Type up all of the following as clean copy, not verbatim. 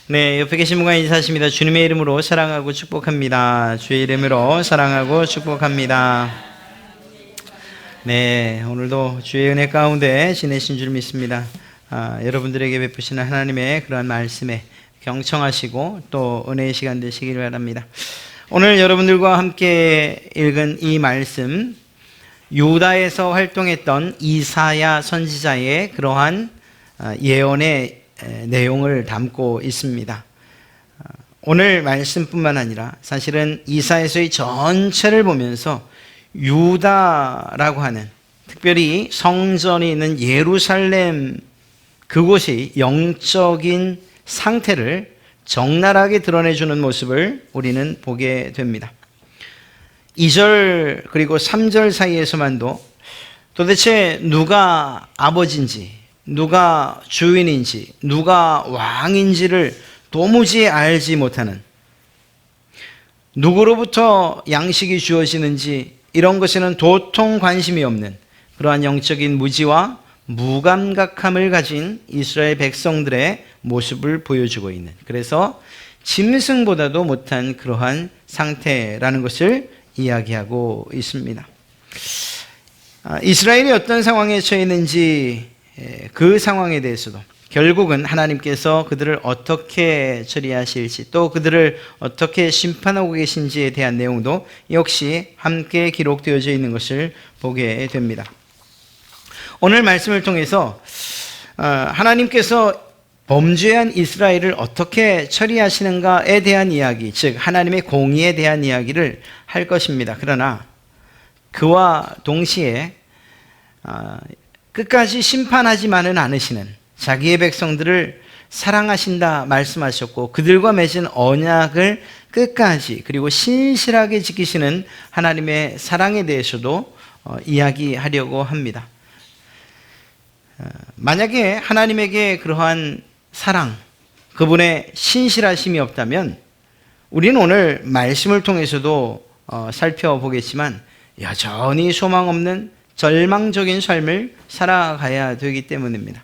네, 옆에 계신 분과 인사하십니다. 주님의 이름으로 사랑하고 축복합니다. 주의 이름으로 사랑하고 축복합니다. 네, 오늘도 주의 은혜 가운데 지내신 줄 믿습니다. 여러분들에게 베푸시는 하나님의 그러한 말씀에 경청하시고 또 은혜의 시간 되시길 바랍니다. 오늘 여러분들과 함께 읽은 이 말씀, 유다에서 활동했던 이사야 선지자의 그러한 예언의 내용을 담고 있습니다. 오늘 말씀뿐만 아니라 사실은 이사야서의 전체를 보면서 유다라고 하는, 특별히 성전이 있는 예루살렘, 그곳이 영적인 상태를 적나라하게 드러내주는 모습을 우리는 보게 됩니다. 2절 그리고 3절 사이에서만도 도대체 누가 아버지인지, 누가 주인인지, 누가 왕인지를 도무지 알지 못하는, 누구로부터 양식이 주어지는지 이런 것에는 도통 관심이 없는 그러한 영적인 무지와 무감각함을 가진 이스라엘 백성들의 모습을 보여주고 있는, 그래서 짐승보다도 못한 그러한 상태라는 것을 이야기하고 있습니다. 이스라엘이 어떤 상황에 처했는지, 그 상황에 대해서도 결국은 하나님께서 그들을 어떻게 처리하실지, 또 그들을 어떻게 심판하고 계신지에 대한 내용도 역시 함께 기록되어져 있는 것을 보게 됩니다. 오늘 말씀을 통해서 하나님께서 범죄한 이스라엘을 어떻게 처리하시는가에 대한 이야기, 즉 하나님의 공의에 대한 이야기를 할 것입니다. 그러나 그와 동시에 끝까지 심판하지만은 않으시는, 자기의 백성들을 사랑하신다 말씀하셨고 그들과 맺은 언약을 끝까지 그리고 신실하게 지키시는 하나님의 사랑에 대해서도 이야기하려고 합니다. 만약에 하나님에게 그러한 사랑, 그분의 신실하심이 없다면 우리는 오늘 말씀을 통해서도 살펴보겠지만 여전히 소망 없는 절망적인 삶을 살아가야 되기 때문입니다.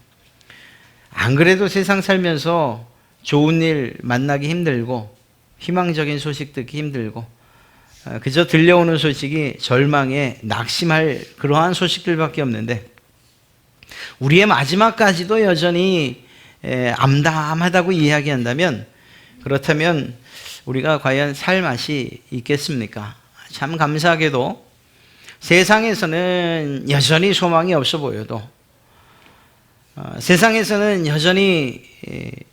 안 그래도 세상 살면서 좋은 일 만나기 힘들고 희망적인 소식 듣기 힘들고 그저 들려오는 소식이 절망에 낙심할 그러한 소식들밖에 없는데, 우리의 마지막까지도 여전히 암담하다고 이야기한다면, 그렇다면 우리가 과연 살 맛이 있겠습니까? 참 감사하게도 세상에서는 여전히 소망이 없어 보여도, 세상에서는 여전히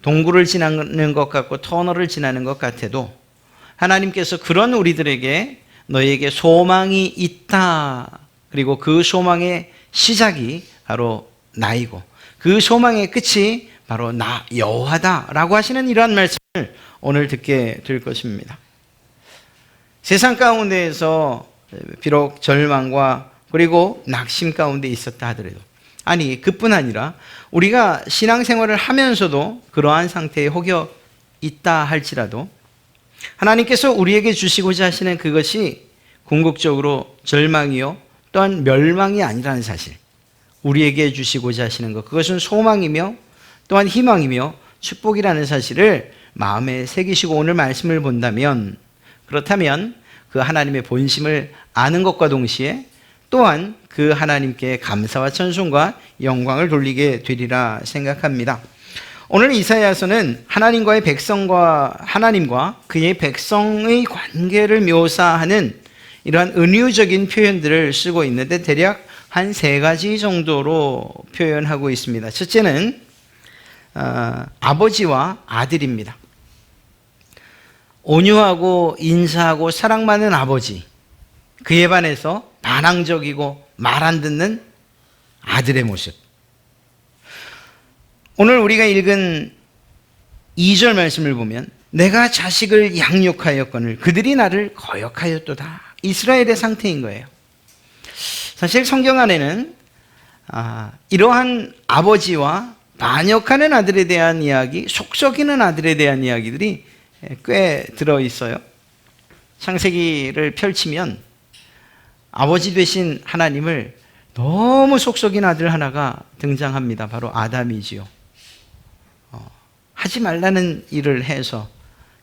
동굴을 지나는 것 같고 터널을 지나는 것 같아도 하나님께서 그런 우리들에게 너희에게 소망이 있다, 그리고 그 소망의 시작이 바로 나이고 그 소망의 끝이 바로 나 여호와다라고 하시는 이러한 말씀을 오늘 듣게 될 것입니다. 세상 가운데에서 비록 절망과 그리고 낙심 가운데 있었다 하더라도, 아니 그뿐 아니라 우리가 신앙생활을 하면서도 그러한 상태에 혹여 있다 할지라도 하나님께서 우리에게 주시고자 하시는 그것이 궁극적으로 절망이요 또한 멸망이 아니라는 사실, 우리에게 주시고자 하시는 것, 그것은 소망이며 또한 희망이며 축복이라는 사실을 마음에 새기시고 오늘 말씀을 본다면, 그렇다면 그 하나님의 본심을 아는 것과 동시에 또한 그 하나님께 감사와 찬송과 영광을 돌리게 되리라 생각합니다. 오늘 이사야서는 하나님과의 백성과 하나님과 그의 백성의 관계를 묘사하는 이러한 은유적인 표현들을 쓰고 있는데 대략 한 3가지 정도로 표현하고 있습니다. 첫째는 아버지와 아들입니다. 온유하고 인사하고 사랑 많은 아버지, 그에 반해서 반항적이고 말 안 듣는 아들의 모습. 오늘 우리가 읽은 2절 말씀을 보면 내가 자식을 양육하였거늘 그들이 나를 거역하였도다. 이스라엘의 상태인 거예요. 사실 성경 안에는 이러한 아버지와 반역하는 아들에 대한 이야기, 속썩이는 아들에 대한 이야기들이 꽤 들어있어요. 창세기를 펼치면 아버지 되신 하나님을 너무 속썩인 아들 하나가 등장합니다. 바로 아담이지요. 하지 말라는 일을 해서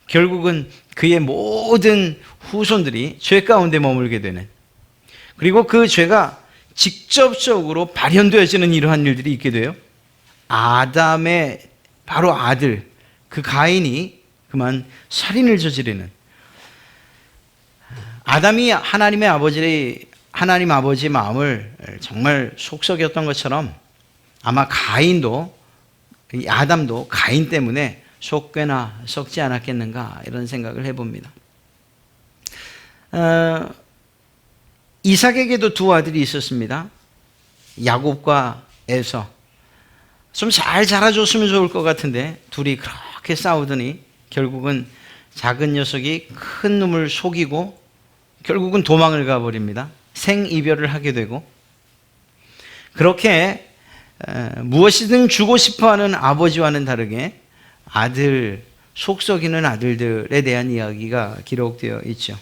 결국은 그의 모든 후손들이 죄 가운데 머물게 되는, 그리고 그 죄가 직접적으로 발현되어지는 이러한 일들이 있게 돼요. 아담의 바로 아들 그 가인이 그만 살인을 저지르는, 아담이 하나님 아버지의 마음을 정말 속썩였던 것처럼 아마 아담도 가인 때문에 속죄나 썩지 않았겠는가 이런 생각을 해봅니다. 이삭에게도 두 아들이 있었습니다. 야곱과 에서. 좀 잘 자라줬으면 좋을 것 같은데 둘이 그렇게 싸우더니 결국은 작은 녀석이 큰 놈을 속이고 결국은 도망을 가버립니다. 생이별을 하게 되고, 그렇게 무엇이든 주고 싶어하는 아버지와는 다르게 속썩이는 아들들에 대한 이야기가 기록되어 있죠.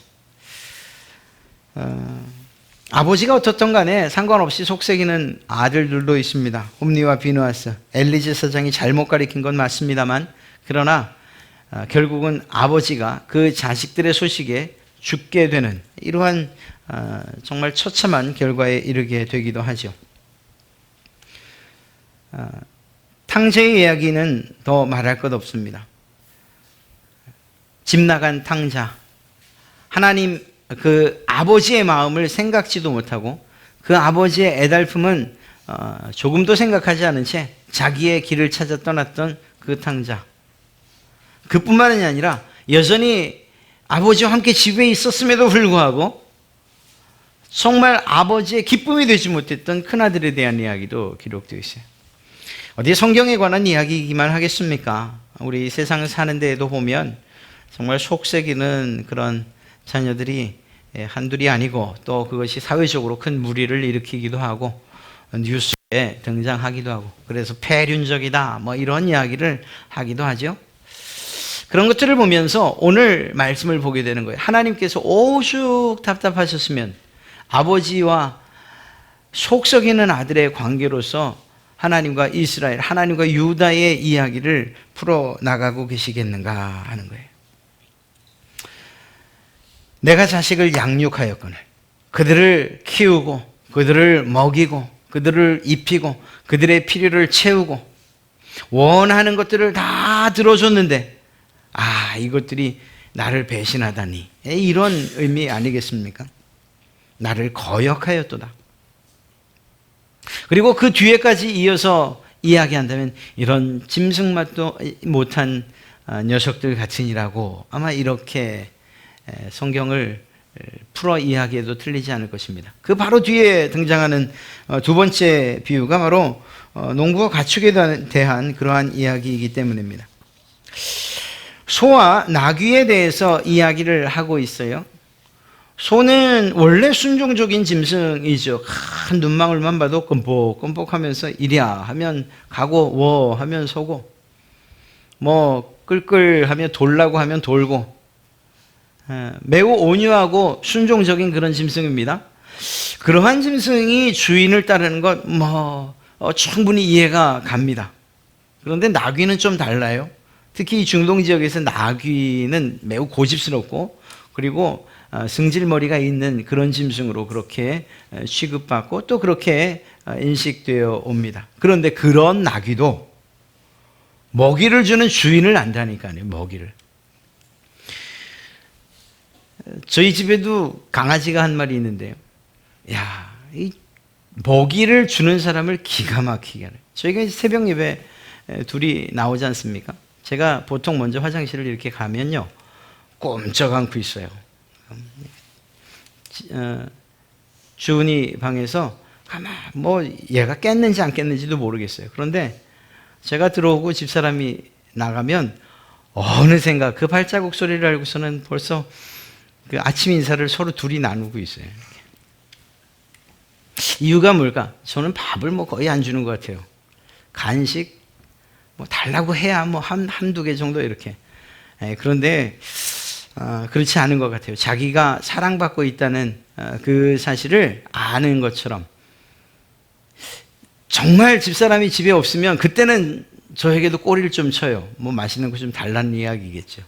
아버지가 어떻든 간에 상관없이 속삭이는 아들들도 있습니다. 홈리와 비누아스, 엘리제 사장이 잘못 가리킨 건 맞습니다만, 그러나 결국은 아버지가 그 자식들의 소식에 죽게 되는 이러한 정말 처참한 결과에 이르게 되기도 하죠. 탕자의 이야기는 더 말할 것 없습니다. 집 나간 탕자, 하나님 그 아버지의 마음을 생각지도 못하고 그 아버지의 애달픔은 조금도 생각하지 않은 채 자기의 길을 찾아 떠났던 그 탕자, 그뿐만이 아니라 여전히 아버지와 함께 집에 있었음에도 불구하고 정말 아버지의 기쁨이 되지 못했던 큰아들에 대한 이야기도 기록되어 있어요. 어디 성경에 관한 이야기이기만 하겠습니까? 우리 세상 사는 데에도 보면 정말 속썩이는 그런 자녀들이 한둘이 아니고, 또 그것이 사회적으로 큰 무리를 일으키기도 하고 뉴스에 등장하기도 하고, 그래서 폐륜적이다 뭐 이런 이야기를 하기도 하죠. 그런 것들을 보면서 오늘 말씀을 보게 되는 거예요. 하나님께서 오죽 답답하셨으면 아버지와 속썩이는 아들의 관계로서 하나님과 이스라엘, 하나님과 유다의 이야기를 풀어나가고 계시겠는가 하는 거예요. 내가 자식을 양육하였거늘 그들을 키우고 그들을 먹이고 그들을 입히고 그들의 필요를 채우고 원하는 것들을 다 들어줬는데 이것들이 나를 배신하다니, 이런 의미 아니겠습니까? 나를 거역하였도다. 그리고 그 뒤에까지 이어서 이야기한다면 이런 짐승맛도 못한 녀석들 같으니라고 아마 이렇게 성경을 풀어 이야기해도 틀리지 않을 것입니다. 그 바로 뒤에 등장하는 두 번째 비유가 바로 농부와 가축에 대한 그러한 이야기이기 때문입니다. 소와 나귀에 대해서 이야기를 하고 있어요. 소는 원래 순종적인 짐승이죠. 큰 눈망울만 봐도 끔뻑끔뻑하면서 이랴 하면 가고 워 하면 서고, 뭐 끌끌하면 돌라고 하면 돌고, 매우 온유하고 순종적인 그런 짐승입니다. 그러한 짐승이 주인을 따르는 것 충분히 이해가 갑니다. 그런데 나귀는 좀 달라요. 특히 이 중동 지역에서 나귀는 매우 고집스럽고, 그리고 승질머리가 있는 그런 짐승으로 그렇게 취급받고 또 그렇게 인식되어 옵니다. 그런데 그런 나귀도 먹이를 주는 주인을 안다니까요. 먹이를. 저희 집에도 강아지가 한 마리 있는데요. 이 먹이를 주는 사람을 기가 막히게 하네. 저희가 새벽 예배 둘이 나오지 않습니까? 제가 보통 먼저 화장실을 이렇게 가면요, 꼼짝 않고 있어요. 주은이 방에서 얘가 깼는지 안 깼는지도 모르겠어요. 그런데 제가 들어오고 집사람이 나가면 어느샌가 그 발자국 소리를 알고서는 벌써 그 아침 인사를 서로 둘이 나누고 있어요. 이유가 뭘까? 저는 밥을 거의 안 주는 것 같아요. 간식 달라고 해야 한두 개 정도 이렇게. 그런데 그렇지 않은 것 같아요. 자기가 사랑받고 있다는 그 사실을 아는 것처럼. 정말 집사람이 집에 없으면 그때는 저에게도 꼬리를 좀 쳐요. 뭐 맛있는 거 좀 달라는 이야기겠죠.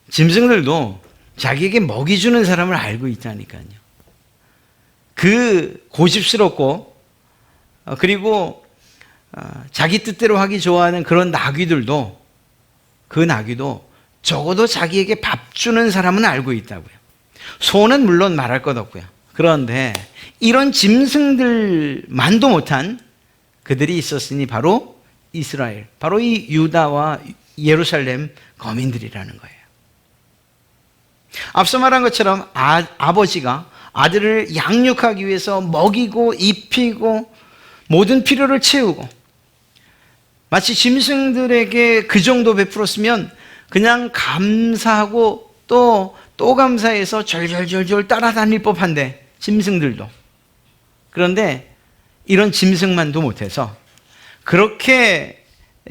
짐승들도 자기에게 먹이 주는 사람을 알고 있다니까요. 그 고집스럽고 그리고 자기 뜻대로 하기 좋아하는 그런 나귀들도, 그 나귀도 적어도 자기에게 밥 주는 사람은 알고 있다고요. 소는 물론 말할 것 없고요. 그런데 이런 짐승들만도 못한 그들이 있었으니 바로 이스라엘, 바로 이 유다와 예루살렘 거민들이라는 거예요. 앞서 말한 것처럼 아버지가 아들을 양육하기 위해서 먹이고 입히고 모든 필요를 채우고, 마치 짐승들에게 그 정도 베풀었으면 그냥 감사하고 또 감사해서 절절절절 따라다닐 법한데, 짐승들도. 그런데 이런 짐승만도 못해서 그렇게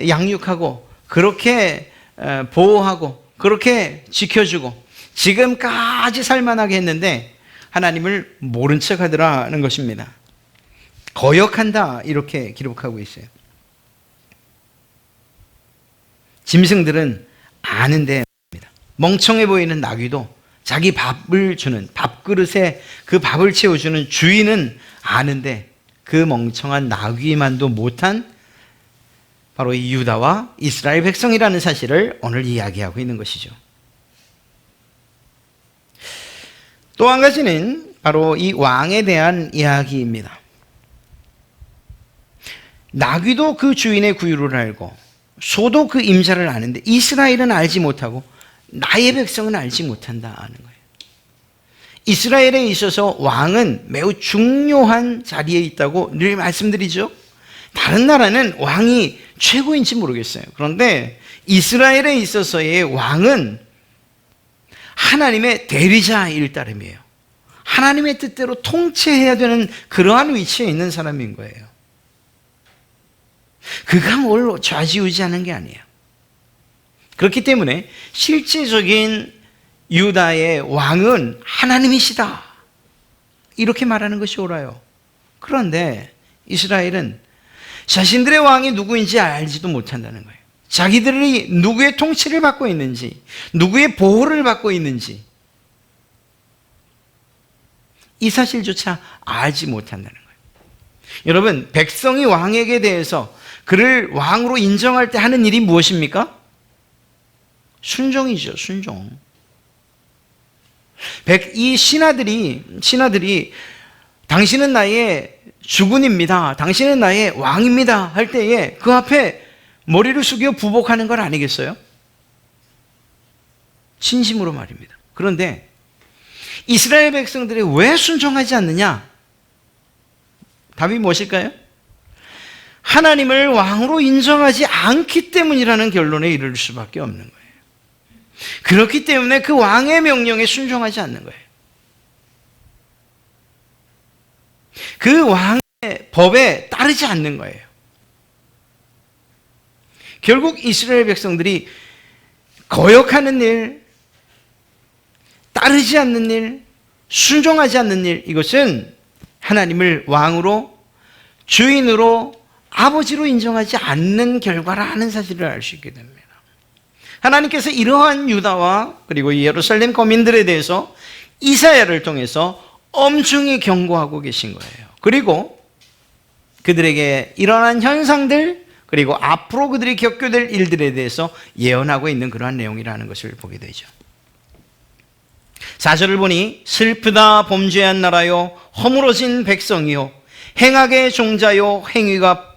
양육하고 그렇게 보호하고 그렇게 지켜주고 지금까지 살만하게 했는데 하나님을 모른 척 하더라는 것입니다. 거역한다, 이렇게 기록하고 있어요. 짐승들은 아는데, 멍청해 보이는 나귀도 자기 밥을 주는, 밥그릇에 그 밥을 채워주는 주인은 아는데 그 멍청한 나귀만도 못한 바로 이 유다와 이스라엘 백성이라는 사실을 오늘 이야기하고 있는 것이죠. 또 한 가지는 바로 이 왕에 대한 이야기입니다. 나귀도 그 주인의 구유를 알고 소도 그 임자를 아는데 이스라엘은 알지 못하고 나의 백성은 알지 못한다는 거예요. 이스라엘에 있어서 왕은 매우 중요한 자리에 있다고 늘 말씀드리죠. 다른 나라는 왕이 최고인지 모르겠어요. 그런데 이스라엘에 있어서의 왕은 하나님의 대리자일 따름이에요. 하나님의 뜻대로 통치해야 되는 그러한 위치에 있는 사람인 거예요. 그가 뭘 좌지우지하는 게 아니에요. 그렇기 때문에 실제적인 유다의 왕은 하나님이시다, 이렇게 말하는 것이 옳아요. 그런데 이스라엘은 자신들의 왕이 누구인지 알지도 못한다는 거예요. 자기들이 누구의 통치를 받고 있는지, 누구의 보호를 받고 있는지 이 사실조차 알지 못한다는 거예요. 여러분, 백성이 왕에게 대해서 그를 왕으로 인정할 때 하는 일이 무엇입니까? 순종이죠, 순종. 이 신하들이 당신은 나의 주군입니다, 당신은 나의 왕입니다 할 때에 그 앞에 머리를 숙여 부복하는 건 아니겠어요? 진심으로 말입니다. 그런데 이스라엘 백성들이 왜 순종하지 않느냐? 답이 무엇일까요? 하나님을 왕으로 인정하지 않기 때문이라는 결론에 이를 수밖에 없는 거예요. 그렇기 때문에 그 왕의 명령에 순종하지 않는 거예요. 그 왕의 법에 따르지 않는 거예요. 결국 이스라엘 백성들이 거역하는 일, 따르지 않는 일, 순종하지 않는 일, 이것은 하나님을 왕으로, 주인으로, 아버지로 인정하지 않는 결과라는 사실을 알 수 있게 됩니다. 하나님께서 이러한 유다와 그리고 예루살렘 거민들에 대해서 이사야를 통해서 엄중히 경고하고 계신 거예요. 그리고 그들에게 일어난 현상들, 그리고 앞으로 그들이 겪게 될 일들에 대해서 예언하고 있는 그러한 내용이라는 것을 보게 되죠. 4절을 보니 슬프다 범죄한 나라요, 허물어진 백성이요, 행악의 종자요, 행위가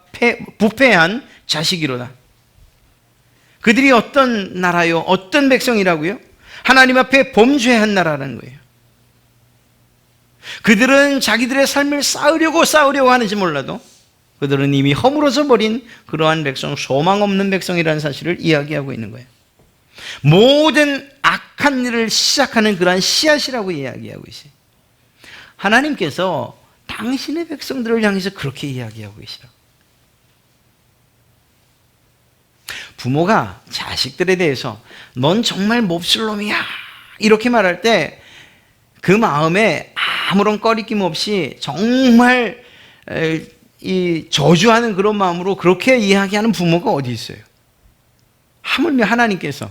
부패한 자식이로다. 그들이 어떤 나라요, 어떤 백성이라고요? 하나님 앞에 범죄한 나라라는 거예요. 그들은 자기들의 삶을 쌓으려고 하는지 몰라도 그들은 이미 허물어져 버린 그러한 백성, 소망 없는 백성이라는 사실을 이야기하고 있는 거예요. 모든 악한 일을 시작하는 그러한 씨앗이라고 이야기하고 있어요. 하나님께서 당신의 백성들을 향해서 그렇게 이야기하고 계시라고. 부모가 자식들에 대해서 넌 정말 몹쓸 놈이야 이렇게 말할 때 그 마음에 아무런 꺼리낌 없이 정말 이 저주하는 그런 마음으로 그렇게 이야기하는 부모가 어디 있어요? 하물며 하나님께서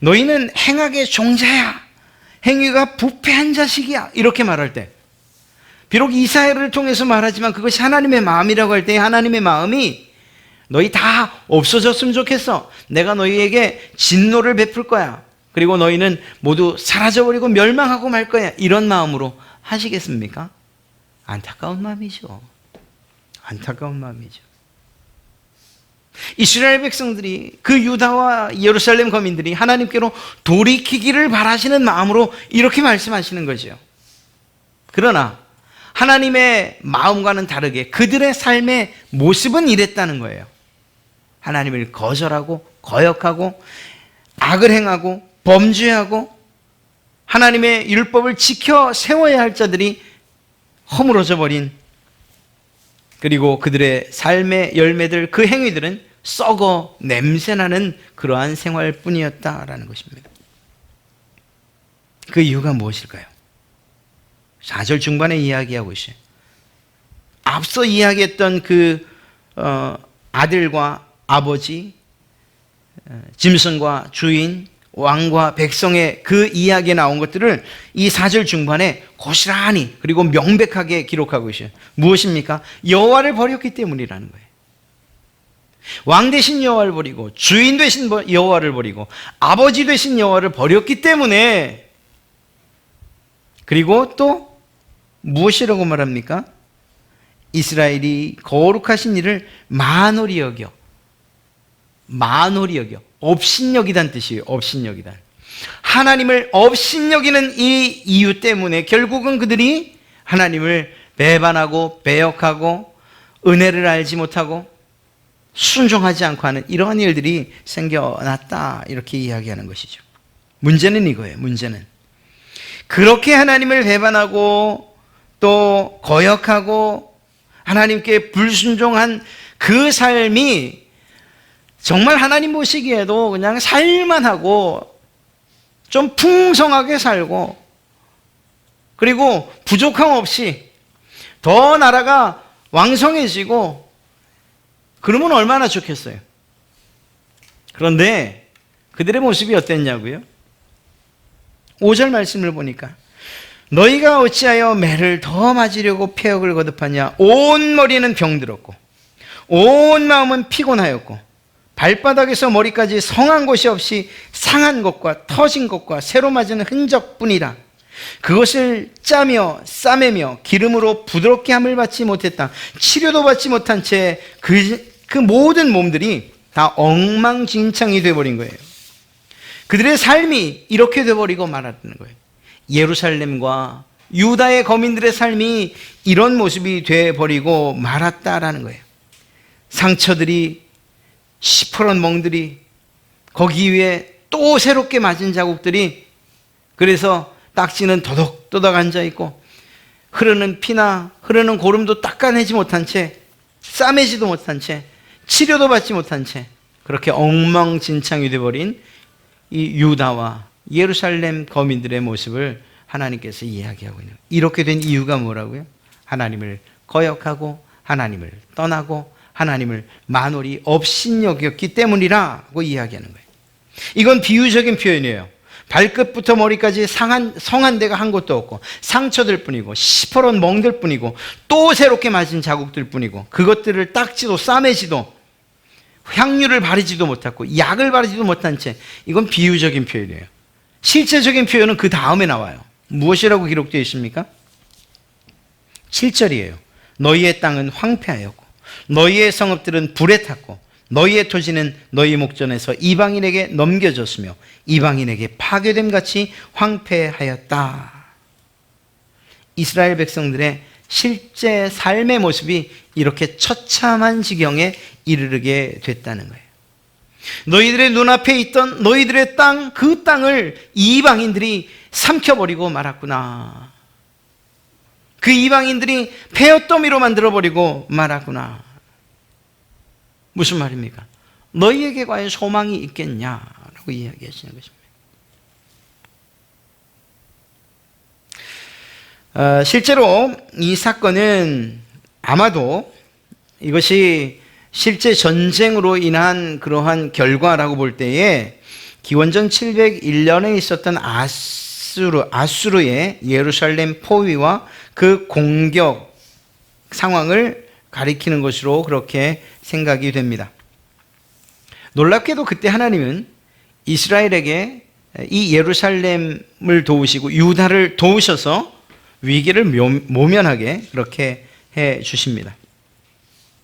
너희는 행악의 종자야, 행위가 부패한 자식이야, 이렇게 말할 때, 비록 이스라엘을 통해서 말하지만 그것이 하나님의 마음이라고 할 때 하나님의 마음이 너희 다 없어졌으면 좋겠어, 내가 너희에게 진노를 베풀 거야, 그리고 너희는 모두 사라져버리고 멸망하고 말 거야, 이런 마음으로 하시겠습니까? 안타까운 마음이죠. 안타까운 마음이죠. 이스라엘 백성들이, 그 유다와 예루살렘 거민들이 하나님께로 돌이키기를 바라시는 마음으로 이렇게 말씀하시는 거죠. 그러나 하나님의 마음과는 다르게 그들의 삶의 모습은 이랬다는 거예요. 하나님을 거절하고 거역하고 악을 행하고 범죄하고 하나님의 율법을 지켜 세워야 할 자들이 허물어져 버린, 그리고 그들의 삶의 열매들, 그 행위들은 썩어 냄새나는 그러한 생활뿐이었다라는 것입니다. 그 이유가 무엇일까요? 4절 중반에 이야기하고 있어요. 앞서 이야기했던 그 아들과 아버지, 짐승과 주인, 왕과 백성의 그 이야기에 나온 것들을 이 4절 중반에 고스란히 그리고 명백하게 기록하고 있어요. 무엇입니까? 여호와를 버렸기 때문이라는 거예요. 왕 되신 여호와를 버리고 주인 되신 여호와를 버리고 아버지 되신 여호와를 버렸기 때문에, 그리고 또 무엇이라고 말합니까? 이스라엘이 거룩하신 이를 만홀히 여겨, 만홀히 여겨, 업신여기다는 뜻이에요. 업신여기다. 하나님을 업신여기는 이 이유 때문에 결국은 그들이 하나님을 배반하고 배역하고 은혜를 알지 못하고 순종하지 않고 하는 이러한 일들이 생겨났다, 이렇게 이야기하는 것이죠. 문제는 이거예요. 문제는 그렇게 하나님을 배반하고 또 거역하고 하나님께 불순종한 그 삶이 정말 하나님 보시기에도 그냥 살만하고 좀 풍성하게 살고, 그리고 부족함 없이 더 나라가 왕성해지고 그러면 얼마나 좋겠어요. 그런데 그들의 모습이 어땠냐고요? 5절 말씀을 보니까 너희가 어찌하여 매를 더 맞으려고 폐역을 거듭하냐. 온 머리는 병들었고 온 마음은 피곤하였고 발바닥에서 머리까지 성한 곳이 없이 상한 것과 터진 것과 새로 맞은 흔적뿐이라. 그것을 짜며 싸매며 기름으로 부드럽게 함을 받지 못했다. 치료도 받지 못한 채 그 모든 몸들이 다 엉망진창이 되어버린 거예요. 그들의 삶이 이렇게 되어버리고 말았다는 거예요. 예루살렘과 유다의 거민들의 삶이 이런 모습이 되어버리고 말았다라는 거예요. 상처들이, 시퍼런 멍들이, 거기 위에 또 새롭게 맞은 자국들이, 그래서 딱지는 도덕도덕 앉아있고 흐르는 피나 흐르는 고름도 닦아내지 못한 채, 싸매지도 못한 채, 치료도 받지 못한 채 그렇게 엉망진창이 되어버린 이 유다와 예루살렘 거민들의 모습을 하나님께서 이야기하고 있는 거예요. 이렇게 된 이유가 뭐라고요? 하나님을 거역하고 하나님을 떠나고 하나님을 만홀히 업신여겼기 때문이라고 이야기하는 거예요. 이건 비유적인 표현이에요. 발끝부터 머리까지 성한 데가 한 곳도 없고 상처들 뿐이고 시퍼런 멍들 뿐이고 또 새롭게 맞은 자국들 뿐이고 그것들을 닦지도 싸매지도 향유를 바르지도 못하고 약을 바르지도 못한 채, 이건 비유적인 표현이에요. 실제적인 표현은 그 다음에 나와요. 무엇이라고 기록되어 있습니까? 7절이에요. 너희의 땅은 황폐하였고 너희의 성읍들은 불에 탔고 너희의 토지는 너희 목전에서 이방인에게 넘겨졌으며 이방인에게 파괴됨 같이 황폐하였다. 이스라엘 백성들의 실제 삶의 모습이 이렇게 처참한 지경에 이르게 됐다는 거예요. 너희들의 눈앞에 있던 너희들의 땅, 그 땅을 이방인들이 삼켜버리고 말았구나. 그 이방인들이 폐허더미로 만들어버리고 말았구나. 무슨 말입니까? 너희에게 과연 소망이 있겠냐라고 이야기하시는 것입니다. 실제로 이 사건은 아마도 이것이 실제 전쟁으로 인한 그러한 결과라고 볼 때에 기원전 701년에 있었던 아수르의 예루살렘 포위와 그 공격 상황을 가리키는 것으로 그렇게 생각이 됩니다. 놀랍게도 그때 하나님은 이스라엘에게 이 예루살렘을 도우시고 유다를 도우셔서 위기를 모면하게 그렇게 해 주십니다.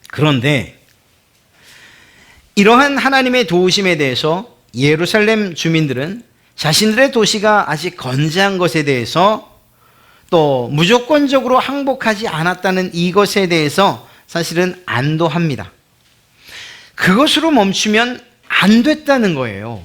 그런데 이러한 하나님의 도우심에 대해서 예루살렘 주민들은 자신들의 도시가 아직 건재한 것에 대해서 또 무조건적으로 항복하지 않았다는 이것에 대해서 사실은 안도합니다. 그것으로 멈추면 안 됐다는 거예요.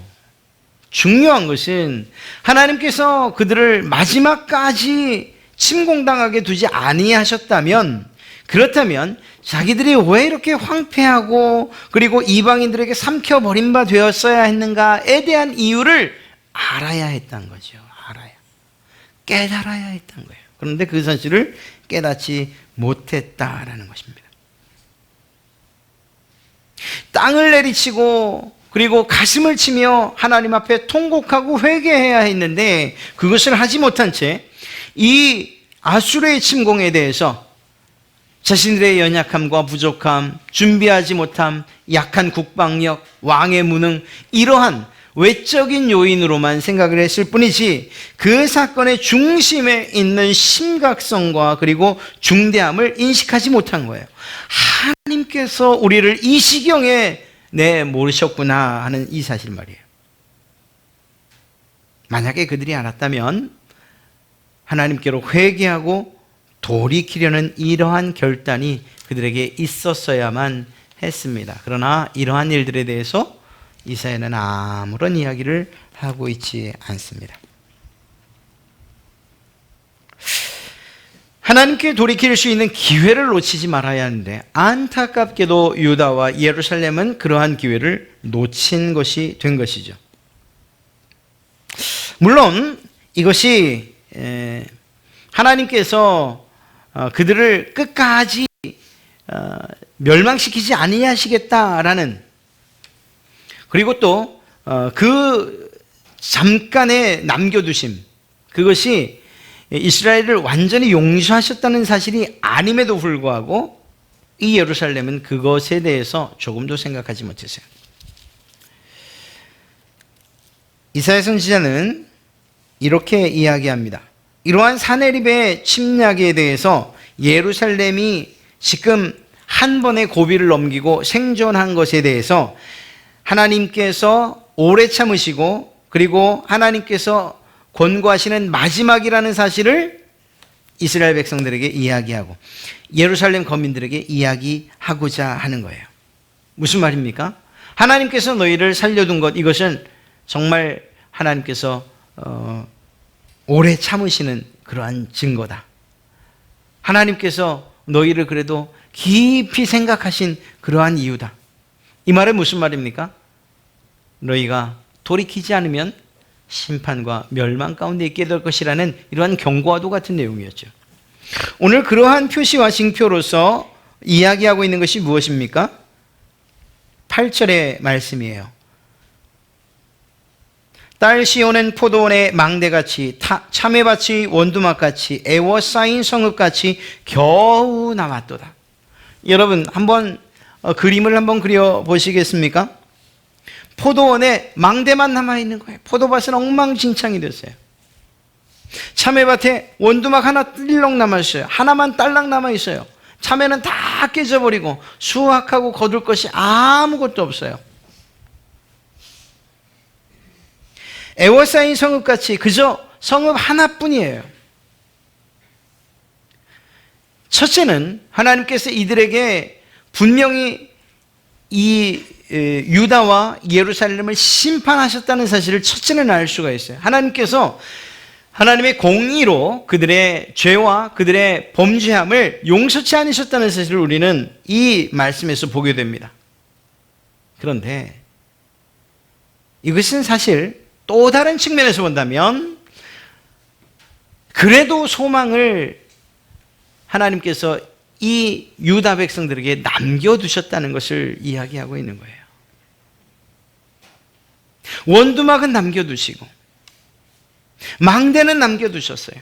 중요한 것은 하나님께서 그들을 마지막까지 침공당하게 두지 아니하셨다면, 그렇다면 자기들이 왜 이렇게 황폐하고 그리고 이방인들에게 삼켜버린 바 되었어야 했는가에 대한 이유를 알아야 했다는 거죠. 깨달아야 했다는 거예요. 그런데 그 사실을 깨닫지 못했다라는 것입니다. 땅을 내리치고 그리고 가슴을 치며 하나님 앞에 통곡하고 회개해야 했는데 그것을 하지 못한 채 이 아수르의 침공에 대해서 자신들의 연약함과 부족함, 준비하지 못함, 약한 국방력, 왕의 무능, 이러한 외적인 요인으로만 생각을 했을 뿐이지 그 사건의 중심에 있는 심각성과 그리고 중대함을 인식하지 못한 거예요. 하나님께서 우리를 이 시경에 모르셨구나 하는 이 사실 말이에요. 만약에 그들이 알았다면 하나님께로 회개하고 돌이키려는 이러한 결단이 그들에게 있었어야만 했습니다. 그러나 이러한 일들에 대해서 이사야는 아무런 이야기를 하고 있지 않습니다. 하나님께 돌이킬 수 있는 기회를 놓치지 말아야 하는데 안타깝게도 유다와 예루살렘은 그러한 기회를 놓친 것이 된 것이죠. 물론 이것이 하나님께서 그들을 끝까지 멸망시키지 아니하시겠다라는, 그리고 또 그 잠깐의 남겨두심, 그것이 이스라엘을 완전히 용서하셨다는 사실이 아님에도 불구하고 이 예루살렘은 그것에 대해서 조금도 생각하지 못했어요. 이사야 선지자는 이렇게 이야기합니다. 이러한 사내립의 침략에 대해서 예루살렘이 지금 한 번의 고비를 넘기고 생존한 것에 대해서 하나님께서 오래 참으시고 그리고 하나님께서 권고하시는 마지막이라는 사실을 이스라엘 백성들에게 이야기하고 예루살렘 거민들에게 이야기하고자 하는 거예요. 무슨 말입니까? 하나님께서 너희를 살려둔 것, 이것은 정말 하나님께서 오래 참으시는 그러한 증거다. 하나님께서 너희를 그래도 깊이 생각하신 그러한 이유다. 이 말은 무슨 말입니까? 너희가 돌이키지 않으면 심판과 멸망 가운데 있게 될 것이라는 이러한 경고와도 같은 내용이었죠. 오늘 그러한 표시와 징표로서 이야기하고 있는 것이 무엇입니까? 8절의 말씀이에요. 딸 시온은 포도원의 망대같이 참외밭이 원두막같이 애워싸인 성읍같이 겨우 남았도다. 여러분 한번 그림을 한번 그려보시겠습니까? 포도원에 망대만 남아있는 거예요. 포도밭은 엉망진창이 됐어요. 참외밭에 원두막 하나 뜰렁 남아있어요. 하나만 딸랑 남아있어요. 참외는 다 깨져버리고 수확하고 거둘 것이 아무것도 없어요. 애워싸인 성읍같이 그저 성읍 하나뿐이에요. 첫째는 하나님께서 이들에게 분명히 이 유다와 예루살렘을 심판하셨다는 사실을 첫째는 알 수가 있어요. 하나님께서 하나님의 공의로 그들의 죄와 그들의 범죄함을 용서치 않으셨다는 사실을 우리는 이 말씀에서 보게 됩니다. 그런데 이것은 사실 또 다른 측면에서 본다면 그래도 소망을 하나님께서 이 유다 백성들에게 남겨두셨다는 것을 이야기하고 있는 거예요. 원두막은 남겨두시고 망대는 남겨두셨어요.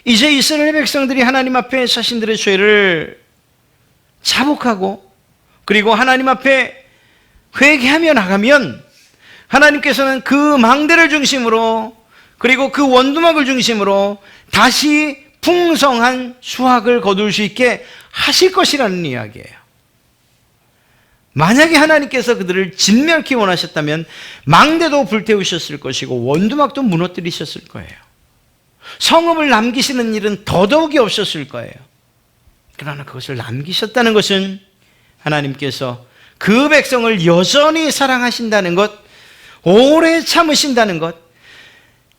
이제 이스라엘 백성들이 하나님 앞에 자신들의 죄를 자복하고 그리고 하나님 앞에 회개하며 나가면 하나님께서는 그 망대를 중심으로 그리고 그 원두막을 중심으로 다시 풍성한 수확을 거둘 수 있게 하실 것이라는 이야기예요. 만약에 하나님께서 그들을 진멸케 원하셨다면 망대도 불태우셨을 것이고 원두막도 무너뜨리셨을 거예요. 성읍을 남기시는 일은 더더욱이 없었을 거예요. 그러나 그것을 남기셨다는 것은 하나님께서 그 백성을 여전히 사랑하신다는 것, 오래 참으신다는 것,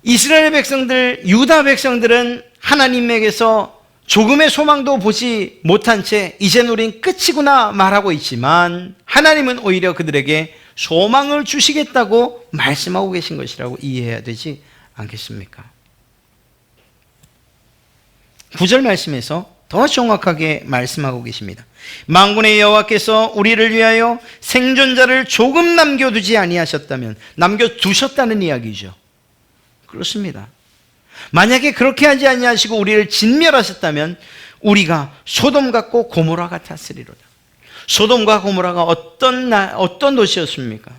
이스라엘 백성들, 유다 백성들은 하나님에게서 조금의 소망도 보지 못한 채 이젠 우린 끝이구나 말하고 있지만 하나님은 오히려 그들에게 소망을 주시겠다고 말씀하고 계신 것이라고 이해해야 되지 않겠습니까? 9절 말씀에서 더 정확하게 말씀하고 계십니다. 만군의 여호와께서 우리를 위하여 생존자를 조금 남겨두지 아니하셨다면, 남겨두셨다는 이야기죠. 그렇습니다. 만약에 그렇게 하지 아니하시고 우리를 진멸하셨다면 우리가 소돔 같고 고모라 같았으리로다. 소돔과 고모라가 어떤 도시였습니까?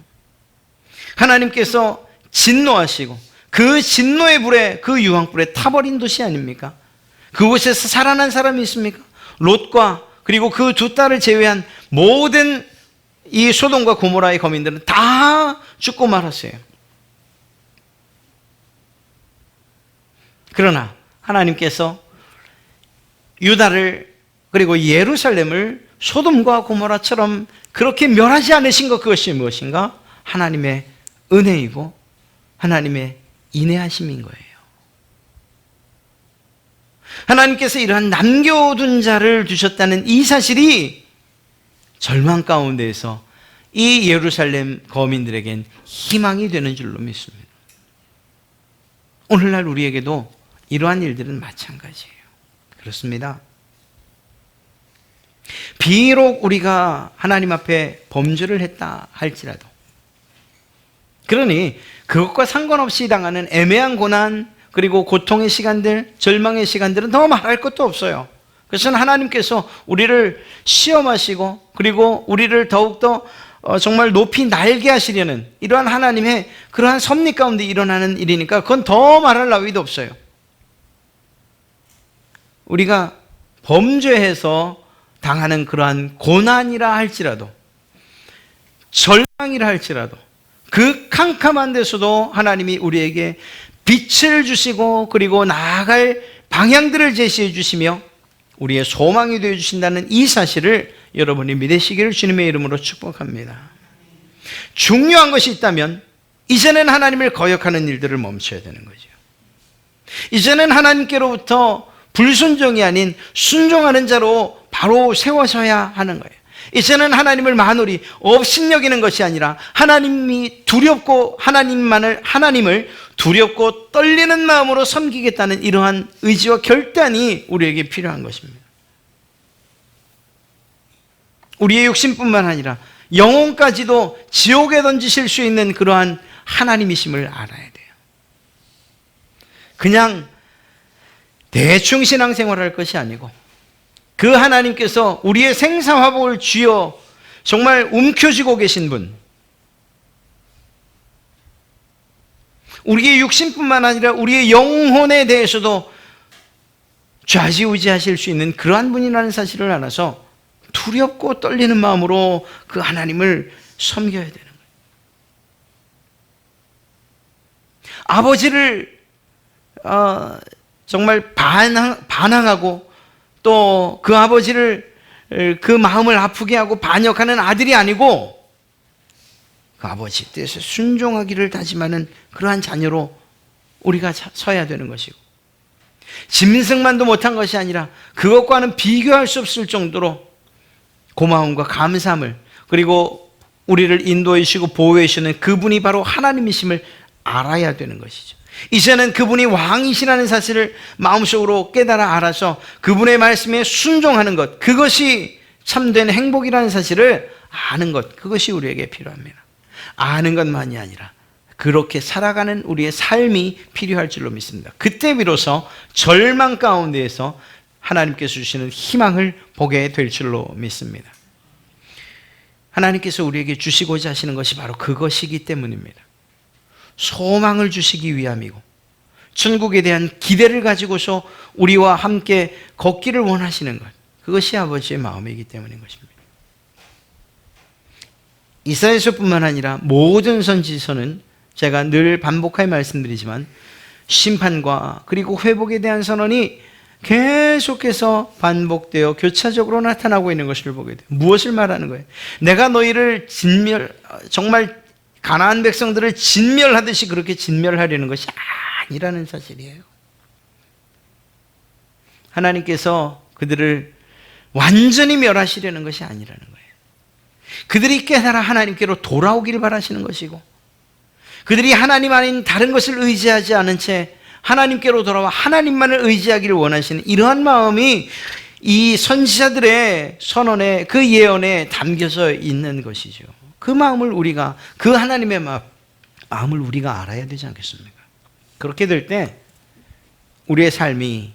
하나님께서 진노하시고 그 진노의 불에, 그 유황불에 타버린 도시 아닙니까? 그곳에서 살아난 사람이 있습니까? 롯과 그리고 그 두 딸을 제외한 모든 이 소돔과 고모라의 거민들은 다 죽고 말았어요. 그러나 하나님께서 유다를 그리고 예루살렘을 소돔과 고모라처럼 그렇게 멸하지 않으신 것, 그것이 무엇인가? 하나님의 은혜이고 하나님의 인내하심인 거예요. 하나님께서 이러한 남겨둔 자를 두셨다는 이 사실이 절망 가운데에서 이 예루살렘 거민들에겐 희망이 되는 줄로 믿습니다. 오늘날 우리에게도 이러한 일들은 마찬가지예요. 그렇습니다. 비록 우리가 하나님 앞에 범죄를 했다 할지라도, 그러니 그것과 상관없이 당하는 애매한 고난 그리고 고통의 시간들, 절망의 시간들은 더 말할 것도 없어요. 그것은 하나님께서 우리를 시험하시고 그리고 우리를 더욱더 정말 높이 날게 하시려는 이러한 하나님의 그러한 섭리 가운데 일어나는 일이니까 그건 더 말할 나위도 없어요. 우리가 범죄해서 당하는 그러한 고난이라 할지라도, 절망이라 할지라도, 그 캄캄한 데서도 하나님이 우리에게 빛을 주시고 그리고 나아갈 방향들을 제시해 주시며 우리의 소망이 되어 주신다는 이 사실을 여러분이 믿으시기를 주님의 이름으로 축복합니다. 중요한 것이 있다면 이제는 하나님을 거역하는 일들을 멈춰야 되는 거죠. 이제는 하나님께로부터 불순종이 아닌 순종하는 자로 바로 세워져야 하는 거예요. 이제는 하나님을 만홀히 업신여기는 것이 아니라 하나님을 두렵고 떨리는 마음으로 섬기겠다는 이러한 의지와 결단이 우리에게 필요한 것입니다. 우리의 육신뿐만 아니라 영혼까지도 지옥에 던지실 수 있는 그러한 하나님이심을 알아야 돼요. 그냥 대충 신앙생활을 할 것이 아니고 그 하나님께서 우리의 생사화복을 쥐어 정말 움켜쥐고 계신 분, 우리의 육신뿐만 아니라 우리의 영혼에 대해서도 좌지우지하실 수 있는 그러한 분이라는 사실을 알아서 두렵고 떨리는 마음으로 그 하나님을 섬겨야 되는 거예요. 아버지를 정말 반항하고 또 그 아버지를 그 마음을 아프게 하고 반역하는 아들이 아니고 그 아버지 뜻에 순종하기를 다짐하는 그러한 자녀로 우리가 서야 되는 것이고, 짐승만도 못한 것이 아니라 그것과는 비교할 수 없을 정도로 고마움과 감사함을, 그리고 우리를 인도해 주시고 보호해 주시는 그분이 바로 하나님이심을 알아야 되는 것이죠. 이제는 그분이 왕이시라는 사실을 마음속으로 깨달아 알아서 그분의 말씀에 순종하는 것, 그것이 참된 행복이라는 사실을 아는 것, 그것이 우리에게 필요합니다. 아는 것만이 아니라 그렇게 살아가는 우리의 삶이 필요할 줄로 믿습니다. 그때 비로소 절망 가운데에서 하나님께서 주시는 희망을 보게 될 줄로 믿습니다. 하나님께서 우리에게 주시고자 하시는 것이 바로 그것이기 때문입니다. 소망을 주시기 위함이고 천국에 대한 기대를 가지고서 우리와 함께 걷기를 원하시는 것, 그것이 아버지의 마음이기 때문인 것입니다. 이사야서뿐만 아니라 모든 선지서는 제가 늘 반복하여 말씀드리지만 심판과 그리고 회복에 대한 선언이 계속해서 반복되어 교차적으로 나타나고 있는 것을 보게 돼요. 무엇을 말하는 거예요? 내가 너희를 정말 가나안 백성들을 진멸하듯이 그렇게 진멸하려는 것이 아니라는 사실이에요. 하나님께서 그들을 완전히 멸하시려는 것이 아니라는 거예요. 그들이 깨달아 하나님께로 돌아오기를 바라시는 것이고, 그들이 하나님 아닌 다른 것을 의지하지 않은 채 하나님께로 돌아와 하나님만을 의지하기를 원하시는 이러한 마음이 이 선지자들의 선언에, 그 예언에 담겨져 있는 것이죠. 그 마음을 우리가, 그 하나님의 마음을 우리가 알아야 되지 않겠습니까? 그렇게 될 때 우리의 삶이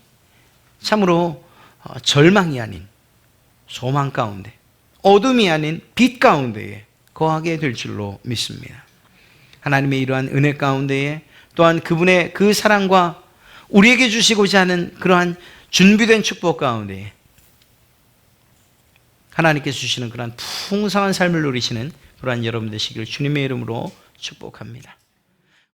참으로 절망이 아닌 소망 가운데, 어둠이 아닌 빛 가운데에 거하게 될 줄로 믿습니다. 하나님의 이러한 은혜 가운데에 또한 그분의 그 사랑과 우리에게 주시고자 하는 그러한 준비된 축복 가운데에 하나님께서 주시는 그러한 풍성한 삶을 누리시는 그러한 여러분 되시기를 주님의 이름으로 축복합니다.